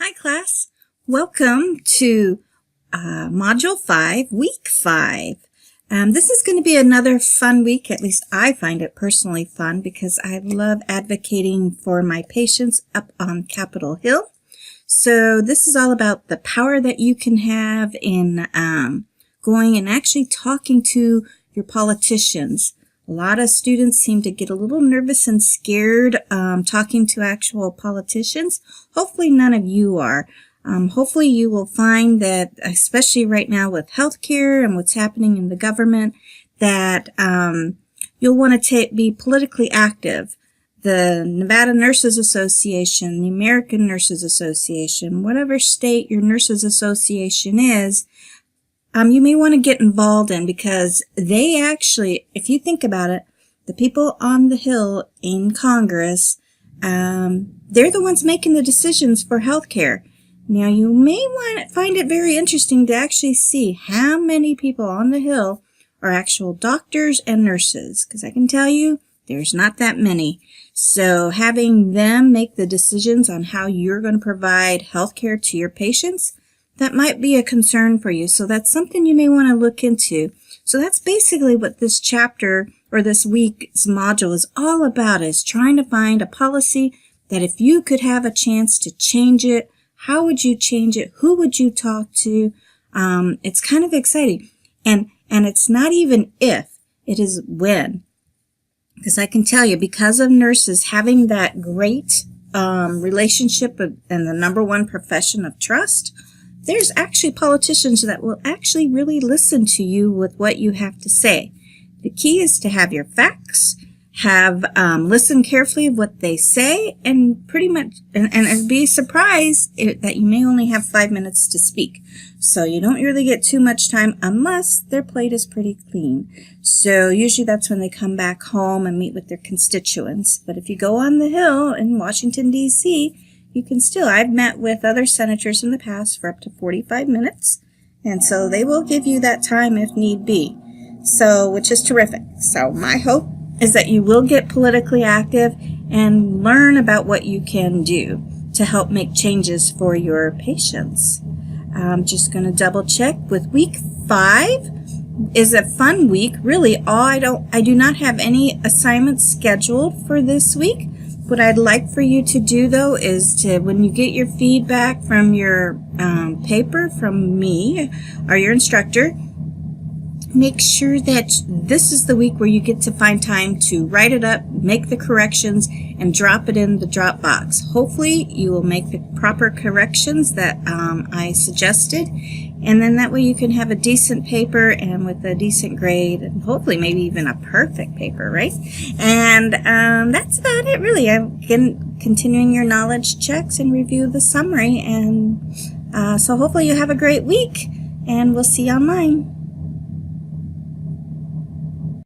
Hi class, welcome to Module 5, Week 5. This is going to be another fun week, at least I find it personally fun because I love advocating for my patients up on Capitol Hill. So this is all about the power that you can have in going and actually talking to your politicians. A lot of students seem to get a little nervous and scared talking to actual politicians. Hopefully none of you are. Hopefully you will find that, especially right now with healthcare and what's happening in the government, that you'll want to be politically active. The Nevada Nurses Association, the American Nurses Association, whatever state your nurses association is, you may want to get involved in, because they actually, if you think about it, the people on the Hill in Congress, they're the ones making the decisions for healthcare. Now, you may find it very interesting to actually see how many people on the Hill are actual doctors and nurses, because I can tell you there's not that many. So having them make the decisions on how you're going to provide healthcare to your patients, that might be a concern for you. So that's something you may want to look into. So that's basically what this chapter or this week's module is all about, is trying to find a policy that if you could have a chance to change it, how would you change it? Who would you talk to? It's kind of exciting. And it's not even if, it is when. Because I can tell you, because of nurses having that great relationship and the number one profession of trust, there's actually politicians that will actually really listen to you with what you have to say. The key is to have your facts, listen carefully of what they say, and pretty much, and be surprised that you may only have 5 minutes to speak. So you don't really get too much time unless their plate is pretty clean. So usually that's when they come back home and meet with their constituents. But if you go on the Hill in Washington, D.C., you can still, I've met with other senators in the past for up to 45 minutes, and so they will give you that time if need be, so, which is terrific. So my hope is that you will get politically active and learn about what you can do to help make changes for your patients. I'm just going to double check with week 5 is a fun week. Really, I do not have any assignments scheduled for this week. What I'd like for you to do, though, is to, when you get your feedback from your paper from me or your instructor, make sure that this is the week where you get to find time to write it up, make the corrections, and drop it in the Dropbox. Hopefully, you will make the proper corrections that I suggested, and then that way you can have a decent paper and with a decent grade, and hopefully maybe even a perfect paper, right? And that's about it, really. I'm continuing your knowledge checks and review the summary, and so hopefully you have a great week, and we'll see you online.